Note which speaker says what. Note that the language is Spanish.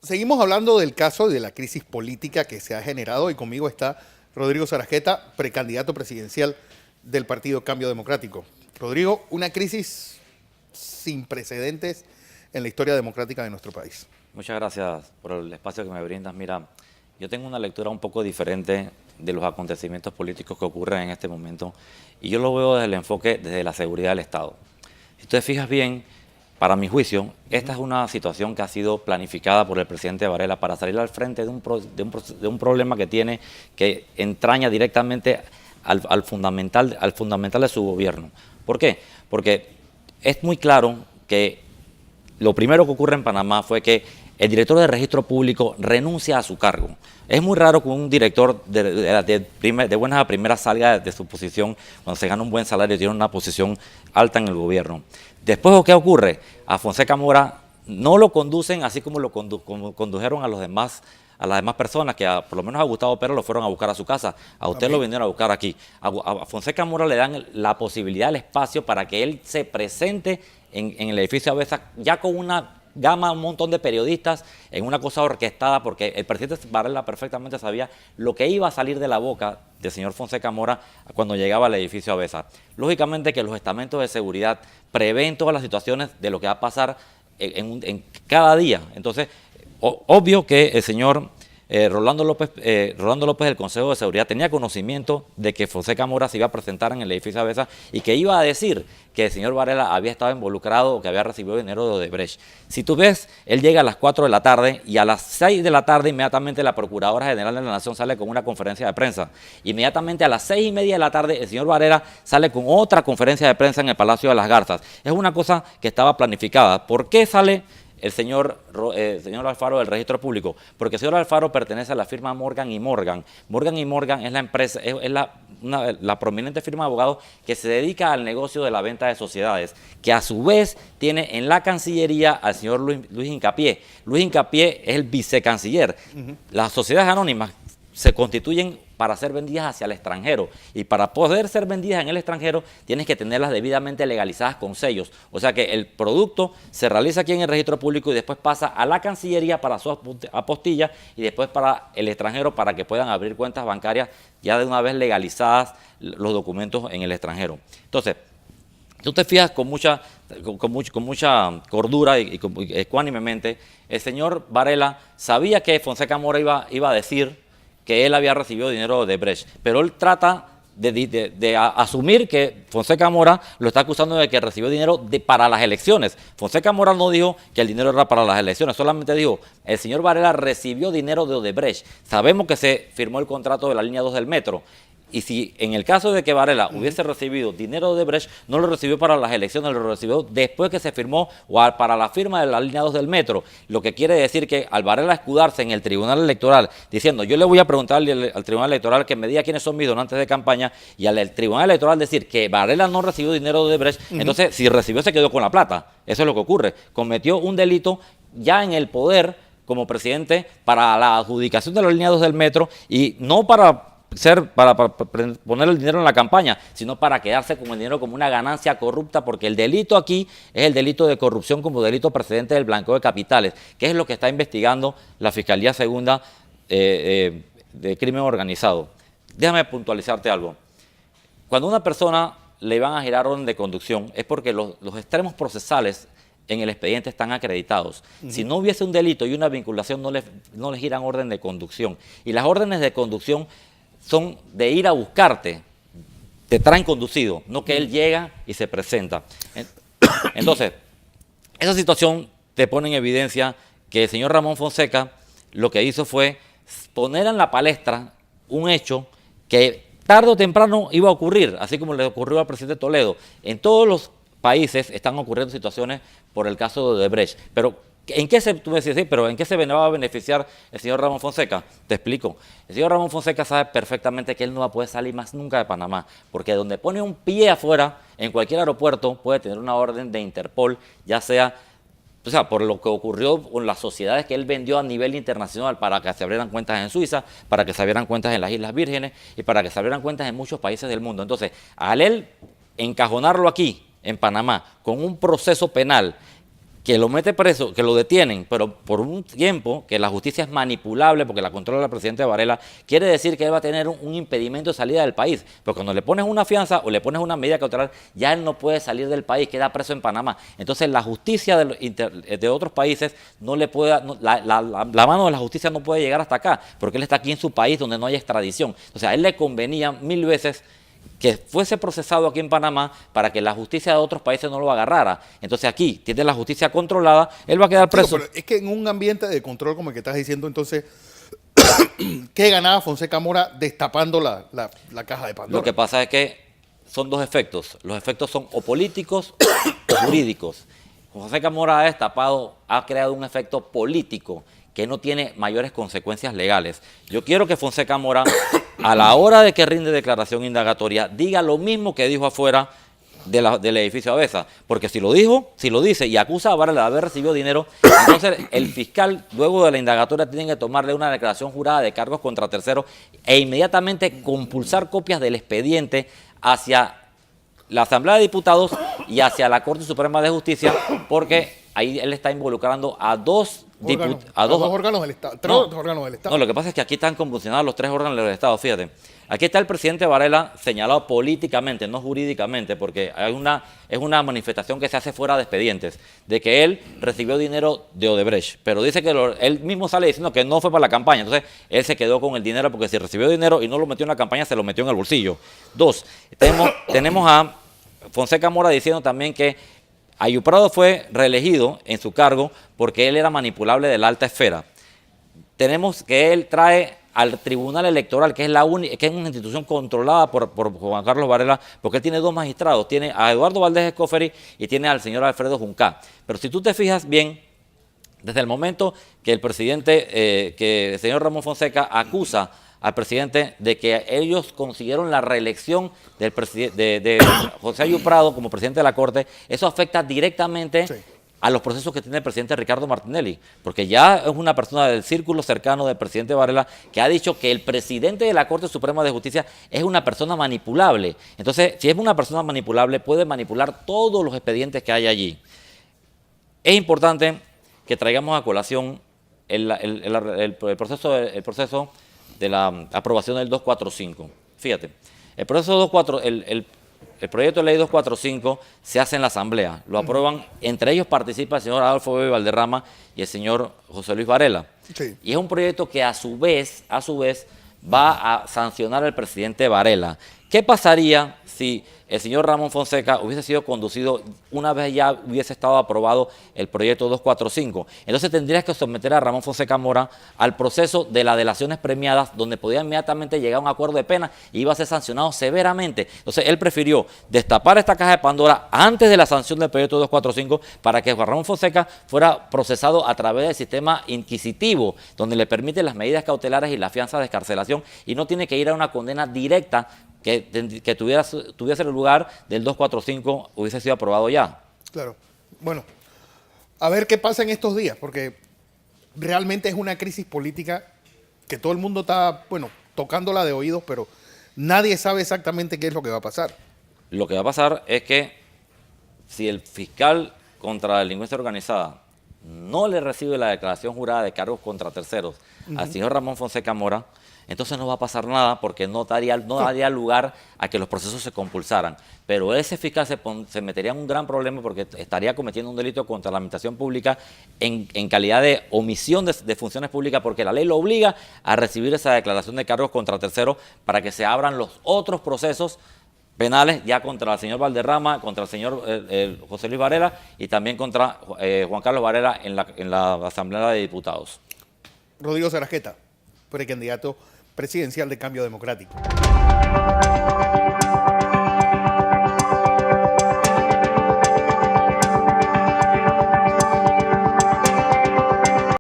Speaker 1: Seguimos hablando del caso de la crisis política que se ha generado y conmigo está Rodrigo Sarajeta, precandidato presidencial del Partido Cambio Democrático. Rodrigo, una crisis sin precedentes en la historia democrática de nuestro país.
Speaker 2: Muchas gracias por el espacio que me brindas. Mira, yo tengo una lectura un poco diferente de los acontecimientos políticos que ocurren en este momento y yo lo veo desde el enfoque desde la seguridad del Estado. Si tú te fijas bien, para mi juicio, esta es una situación que ha sido planificada por el presidente Varela para salir al frente de un problema que tiene, que entraña directamente al fundamental de su gobierno. ¿Por qué? Porque es muy claro que lo primero que ocurre en Panamá fue que el director de registro público renuncia a su cargo. Es muy raro que un director de buenas a primeras salga de su posición cuando se gana un buen salario y tiene una posición alta en el gobierno. Después, ¿qué ocurre? A Fonseca Mora no lo conducen así como como condujeron a las demás personas, que por lo menos a Gustavo Pérez lo fueron a buscar a su casa. A usted lo vinieron a buscar aquí. A Fonseca Mora le dan la posibilidad, el espacio para que él se presente en el edificio Avesa ya con una gama, un montón de periodistas, en una cosa orquestada, porque el presidente Varela perfectamente sabía lo que iba a salir de la boca del señor Fonseca Mora cuando llegaba al edificio Avesa. Lógicamente que los estamentos de seguridad prevén todas las situaciones de lo que va a pasar en cada día. Entonces, obvio que el señor Rolando López del Consejo de Seguridad tenía conocimiento de que Fonseca Mora se iba a presentar en el edificio Avesa y que iba a decir que el señor Varela había estado involucrado o que había recibido dinero de Odebrecht. Si tú ves, él llega a las 4 de la tarde y a las 6 de la tarde inmediatamente la Procuradora General de la Nación sale con una conferencia de prensa. Inmediatamente a las 6:30 de la tarde el señor Varela sale con otra conferencia de prensa en el Palacio de las Garzas. Es una cosa que estaba planificada. ¿Por qué sale el señor Alfaro del registro público? Porque el señor Alfaro pertenece a la firma Morgan y Morgan. Morgan y Morgan es la empresa, es la prominente firma de abogados que se dedica al negocio de la venta de sociedades, que a su vez tiene en la Cancillería al señor Luis Hincapié. Luis Hincapié es el vicecanciller. Las sociedades anónimas se constituyen para ser vendidas hacia el extranjero, y para poder ser vendidas en el extranjero tienes que tenerlas debidamente legalizadas con sellos. O sea que el producto se realiza aquí en el registro público y después pasa a la Cancillería para su apostilla y después para el extranjero para que puedan abrir cuentas bancarias ya de una vez legalizadas los documentos en el extranjero. Entonces, tú te fijas con mucha cordura y ecuánimemente, el señor Varela sabía que Fonseca Mora iba a decir que él había recibido dinero de Odebrecht, pero él trata de asumir que Fonseca Mora lo está acusando de que recibió dinero para las elecciones. Fonseca Mora no dijo que el dinero era para las elecciones, solamente dijo, el señor Varela recibió dinero de Odebrecht. Sabemos que se firmó el contrato de la línea 2 del metro. Y si en el caso de que Varela hubiese recibido dinero de Odebrecht, no lo recibió para las elecciones, lo recibió después que se firmó o para la firma de la línea 2 del metro. Lo que quiere decir que al Varela escudarse en el Tribunal Electoral diciendo yo le voy a preguntar al Tribunal Electoral que me diga quiénes son mis donantes de campaña, y al Tribunal Electoral decir que Varela no recibió dinero de Odebrecht, entonces si recibió se quedó con la plata. Eso es lo que ocurre. Cometió un delito ya en el poder como presidente para la adjudicación de la línea 2 del metro, y no para poner el dinero en la campaña, sino para quedarse con el dinero como una ganancia corrupta, porque el delito aquí es el delito de corrupción como delito precedente del blanqueo de capitales, que es lo que está investigando la Fiscalía Segunda de Crimen Organizado. Déjame puntualizarte algo. Cuando a una persona le van a girar orden de conducción es porque los extremos procesales en el expediente están acreditados. Si no hubiese un delito y una vinculación, no le giran orden de conducción. Y las órdenes de conducción son de ir a buscarte, te traen conducido, no que él llega y se presenta. Entonces, esa situación te pone en evidencia que el señor Ramón Fonseca lo que hizo fue poner en la palestra un hecho que tarde o temprano iba a ocurrir, así como le ocurrió al presidente Toledo. En todos los países están ocurriendo situaciones por el caso de Odebrecht, pero tú me decís, pero ¿en qué se va a beneficiar el señor Ramón Fonseca? Te explico. El señor Ramón Fonseca sabe perfectamente que él no va a poder salir más nunca de Panamá, porque donde pone un pie afuera, en cualquier aeropuerto, puede tener una orden de Interpol, ya sea, o sea, por lo que ocurrió con las sociedades que él vendió a nivel internacional para que se abrieran cuentas en Suiza, para que se abrieran cuentas en las Islas Vírgenes y para que se abrieran cuentas en muchos países del mundo. Entonces, al él encajonarlo aquí, en Panamá, con un proceso penal que lo mete preso, que lo detienen, pero por un tiempo, que la justicia es manipulable porque la controla el presidente Varela, quiere decir que él va a tener un impedimento de salida del país. Porque cuando le pones una fianza o le pones una medida cautelar, ya él no puede salir del país, queda preso en Panamá. Entonces la justicia de otros países no le puede, la mano de la justicia no puede llegar hasta acá, porque él está aquí en su país donde no hay extradición. O sea, a él le convenía 1000 veces que fuese procesado aquí en Panamá para que la justicia de otros países no lo agarrara. Entonces aquí tiene la justicia controlada, él va a quedar preso.
Speaker 1: Pero es que en un ambiente de control como el que estás diciendo, entonces, ¿qué ganaba Fonseca Mora destapando la caja de Pandora?
Speaker 2: Lo que pasa es que son dos efectos. Los efectos son o políticos o jurídicos. Fonseca Mora ha destapado, ha creado un efecto político que no tiene mayores consecuencias legales. Yo quiero que Fonseca Mora, a la hora de que rinde declaración indagatoria, diga lo mismo que dijo afuera del edificio Avesa, porque si lo dice y acusa a Varela de haber recibido dinero, entonces el fiscal, luego de la indagatoria, tiene que tomarle una declaración jurada de cargos contra terceros e inmediatamente compulsar copias del expediente hacia la Asamblea de Diputados y hacia la Corte Suprema de Justicia, porque ahí él está involucrando a dos
Speaker 1: órganos del Estado, tres órganos del Estado.
Speaker 2: No, lo que pasa es que aquí están convulsionados los tres órganos del Estado, fíjate. Aquí está el presidente Varela señalado políticamente, no jurídicamente, porque es una manifestación que se hace fuera de expedientes, de que él recibió dinero de Odebrecht, pero dice que él mismo sale diciendo que no fue para la campaña, entonces él se quedó con el dinero porque si recibió dinero y no lo metió en la campaña, se lo metió en el bolsillo. Dos, tenemos a Fonseca Mora diciendo también que Ayub Prado fue reelegido en su cargo porque él era manipulable de la alta esfera. Tenemos que él trae al Tribunal Electoral, que es una institución controlada por Juan Carlos Varela, porque él tiene dos magistrados, tiene a Eduardo Valdés Escoferi y tiene al señor Alfredo Juncá. Pero si tú te fijas bien, desde el momento que que el señor Ramón Fonseca acusa al presidente de que ellos consiguieron la reelección de José Ayub Prado como presidente de la Corte, eso afecta directamente a los procesos que tiene el presidente Ricardo Martinelli, porque ya es una persona del círculo cercano del presidente Varela que ha dicho que el presidente de la Corte Suprema de Justicia es una persona manipulable. Entonces, si es una persona manipulable, puede manipular todos los expedientes que hay allí. Es importante que traigamos a colación el proceso de la aprobación del 245. Fíjate, el proyecto de ley 245 se hace en la Asamblea, lo aprueban, entre ellos participa el señor Adolfo Bebe Valderrama y el señor José Luis Varela. Sí. Y es un proyecto que a su vez va a sancionar al presidente Varela. ¿Qué pasaría si el señor Ramón Fonseca hubiese sido conducido una vez ya hubiese estado aprobado el proyecto 245? Entonces tendrías que someter a Ramón Fonseca Mora al proceso de las delaciones premiadas, donde podía inmediatamente llegar a un acuerdo de pena y iba a ser sancionado severamente. Entonces él prefirió destapar esta caja de Pandora antes de la sanción del proyecto 245 para que Ramón Fonseca fuera procesado a través del sistema inquisitivo, donde le permiten las medidas cautelares y la fianza de excarcelación y no tiene que ir a una condena directa que tuviese el lugar del 245 hubiese sido aprobado ya.
Speaker 1: Claro. Bueno, a ver qué pasa en estos días, porque realmente es una crisis política que todo el mundo está, tocándola de oídos, pero nadie sabe exactamente qué es lo que va a pasar.
Speaker 2: Lo que va a pasar es que si el fiscal contra la delincuencia organizada no le recibe la declaración jurada de cargos contra terceros al señor Ramón Fonseca Mora, entonces no va a pasar nada porque no daría lugar a que los procesos se compulsaran. Pero ese fiscal se metería en un gran problema porque estaría cometiendo un delito contra la administración pública en calidad de omisión de funciones públicas, porque la ley lo obliga a recibir esa declaración de cargos contra terceros para que se abran los otros procesos penales ya contra el señor Valderrama, contra el señor José Luis Varela y también contra Juan Carlos Varela en la Asamblea de Diputados.
Speaker 1: Rodrigo Sarasqueta, precandidato presidencial de Cambio Democrático.